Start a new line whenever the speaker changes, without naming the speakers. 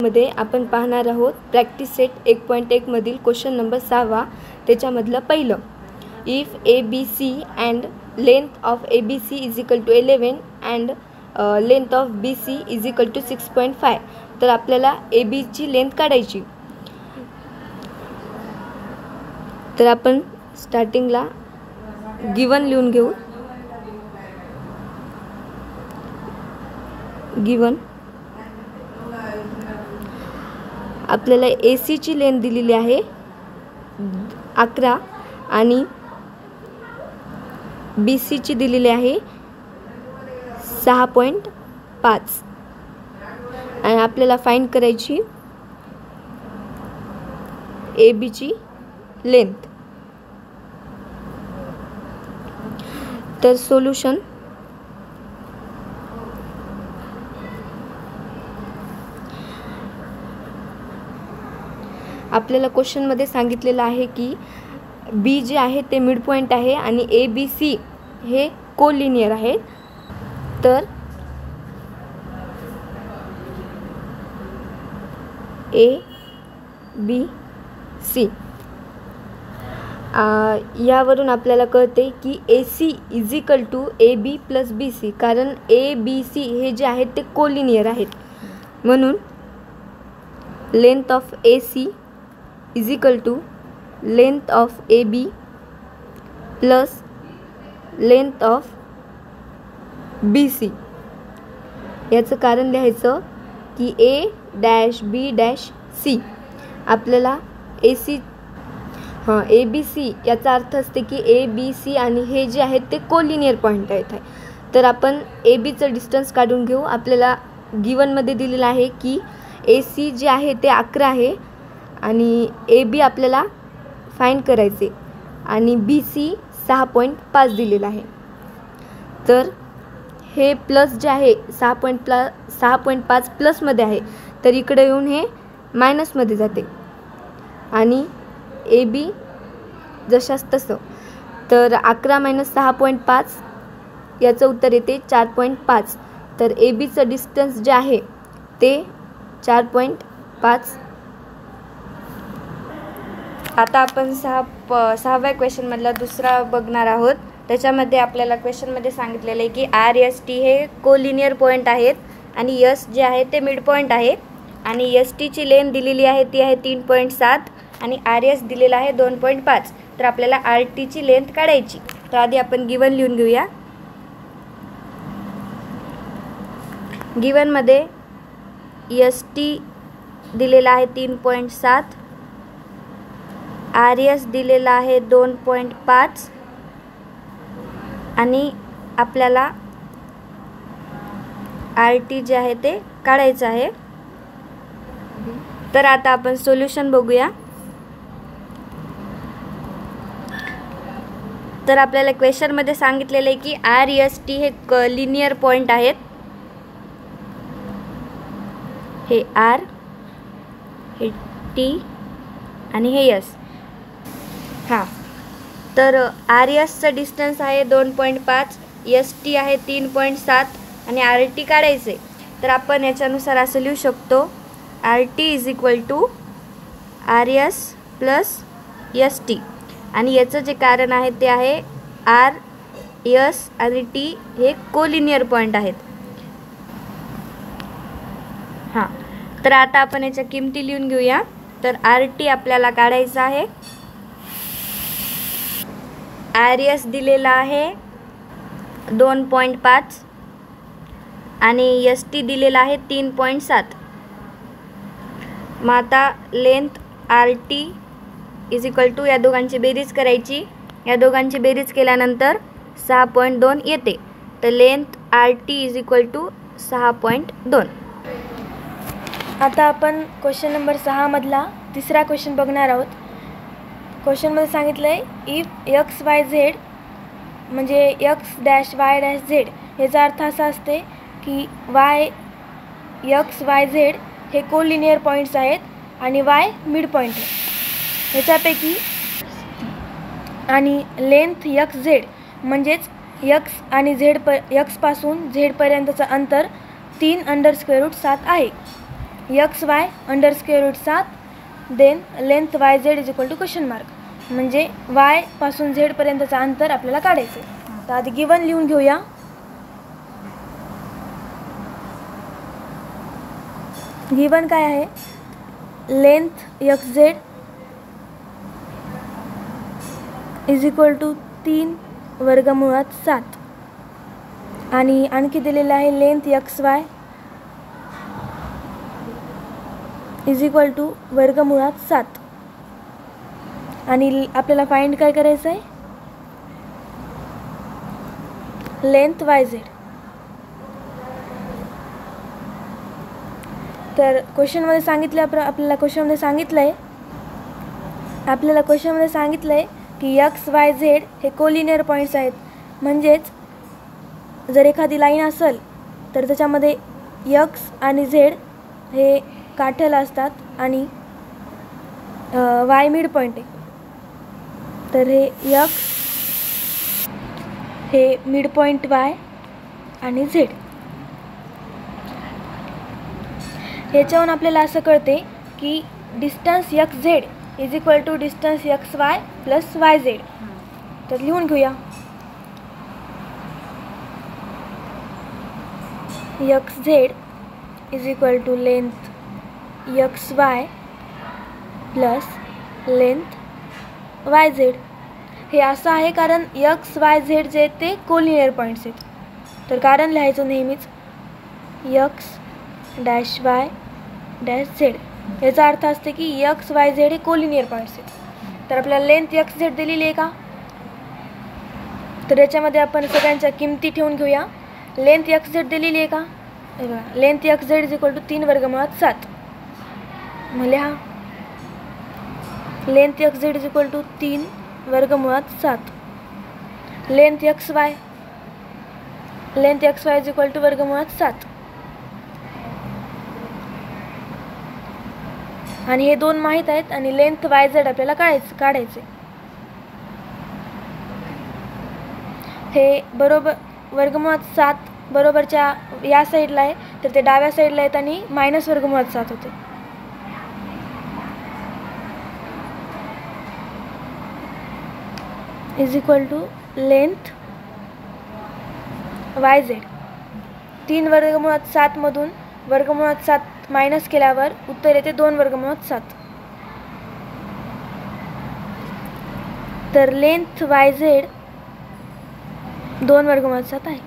मध्ये आपण पाहणार आहोत प्रॅक्टिस सेट 1.1 मधील क्वेश्चन नंबर 6 त्याच्यामधलं पहिलं. If ABC and length of ABC is equal to 11 and length of BC is equal to 6.5. तर आपल्याला AB ची लेंथ काढायची. तर आपण स्टार्टिंगला गिवन लिहून घेऊ. गिवन आपल्याला AC ची लेंथ दिलेली आहे 11 आणि BC ची दिलेली आहे 6.5 आणि आपल्याला फाइंड करायची AB ची लेंथ. तर सोल्यूशन आपल्याला क्वेश्चन मध्ये सांगितलेलं आहे की B जे आहे ते मिड पॉइंट आहे आणि ABC हे कोलिनियर आहेत. तर ABC यावरून आपल्याला कळते की AC is equal to AB plus BC, कारण ABC हे जे आहेत ते कोलिनियर आहेत. म्हणून length of AC is equal to length of AB plus length of BC. याचं कारण लिहायचं की A-B-C आपल्याला ABC याचा अर्थ असते की ABC आणि हे जे आहेत ते कोलिनियर पॉईंट आहेत. तर आपण AB चं डिस्टन्स काढून घेऊ. आपल्याला गिवनमध्ये दिलेलं आहे की AC जे आहे ते 11 आहे आणि AB आपल्याला फाइंड करायचे आणि BC 6.5 दिलेला आहे. तर हे प्लस जे आहे 6.5 प्लसमध्ये आहे, तर इकडे येऊन हे मायनसमध्ये जाते आणि AB जशास तसं. तर 11 - 6.5 याचं उत्तर येते 4.5. तर AB चं डिस्टन्स जे आहे ते 4.5. आता आपण सहाव्या क्वेश्चन मधला दुसरा बघणार आहोत. त्याच्यामध्ये आपल्याला क्वेश्चन मध्ये सांगितलेलं आहे की RST हे कोलिनियर पॉईंट आहेत आणि S जे आहे ते मिड पॉईंट आहे आणि ST ची लेंथ दिलेली आहे ती आहे 3.7 आणि RS दिलेला आहे 2.5. तर आपल्याला RT ची लेंथ काढायची. तर आधी आपण गिवन लिहून घेऊया. गिवन मध्ये ST दिलेला आहे 3.7, RS दिलेला आहे 2.5 आणि आपल्याला RT जे आहे ते काढायचं आहे. तर आता आपण सोल्यूशन बघूया. तर आपल्याला क्वेश्चन मध्ये सांगितलेलं आहे की RST हे लिनियर पॉइंट आहेत. हे R, हे T आणि हे S. तर RS चं डिस्टन्स आहे 2.5, ST आहे 3.7 आणि RT काढायचे. तर आपण याच्यानुसार असं लिहू शकतो RT is equal to RS plus ST आणि याचं जे कारण आहे ते आहे R, S आणि T हे कोलिनियर पॉइंट आहेत. तर आता आपण याच्या किमती लिहून घेऊया. तर RT आपल्याला काढायचा आहे. RS दिलेला आहे 2.5 आणि ST दिलेला आहे 3.7. मग आता length RT is equal to या दोघांची बेरीज करायची. या दोघांची बेरीज केल्यानंतर 6.2 येते. तर length RT is equal to 6.2.
आता आपण क्वेश्चन नंबर 6 मधला तिसरा क्वेश्चन बघणार आहोत. क्वेश्चन मध्ये सांगितलं आहे इफ XYZ म्हणजे X-Y-Z याचा अर्थ असा असते की XYZ हे कोलिनियर पॉईंट्स आहेत आणि Y मिड पॉईंट आहे याच्यापैकी. आणि लेंथ XZ म्हणजेच एक्स आणि एक्स पासून झेड पर्यंतचं अंतर 3 √7 आहे. X Y under square root 7 then length Y Z is equal to question mark. म्हणजे वाय पासून झेड पर्यंतचं अंतर आपल्याला काढायचं आहे. तर आधी गिवन लिहून घेऊया. गिवन काय आहे, length X Z is equal to 3 वर्गमुळात 7 आणि आणखी दिलेलं आहे length X Y is equal to वर्गमुळात 7 आणि आपल्याला फाइंड काय करायचं आहे, लेंथ वाय झेड. तर क्वेश्चनमध्ये आपल्याला क्वेश्चनमध्ये सांगितलं आहे की एक्स वाय झेड हे कोलिनियर पॉईंट्स आहेत. म्हणजेच जर एखादी लाईन असेल तर त्याच्यामध्ये एक्स आणि झेड हे काठ्याला असतात आणि वाय मिड पॉईंट आहे. तर हे एक्स हे मिड पॉईंट वाय आणि झेड. ह्याच्यावरून आपल्याला असं कळते की distance X Z is equal to distance X Y plus Y Z. तर लिहून घेऊया. X Z is equal to length X Y plus length Y Z. हे असं आहे कारण एक्स वाय झेड जे आहेत ते कोलिनियर पॉईंट्स आहेत. तर कारण लिहायचं नेहमीच x dash Y dash Z. याचा अर्थ असते की एक्स वाय झेड हे कोलिनियर पॉईंट्स आहेत. तर आपल्याला लेंथ एक्स झेड दिलेली आहे का, तर याच्यामध्ये आपण सगळ्यांच्या किमती ठेवून घेऊया. लेंथ एक्स झेड दिलेली आहे का, length X Z is equal to 3 वर्गमुळात 7. मग लिहा length X Z is equal to 3 वर्गमुळात 7. Length X Y is equal to वर्गमुळात 7. आणि हे दोन माहीत आहेत आणि लेंथ वाय झेड आपल्याला काढायचे. हे बरोबर वर्गमुळात 7 बरोबरच्या या साईडला आहे तर ते डाव्या साईडला आहेत आणि मायनस वर्गमुळात 7 होते. Is equal to length Y Z. 3 वर्गमुळात 7 मधून वर्गमुळात 7 मायनस केल्यावर उत्तर येते 2 वर्गमुळात 7. तर लेंथ वाय झेड 2 वर्गमुळात 7 आहे.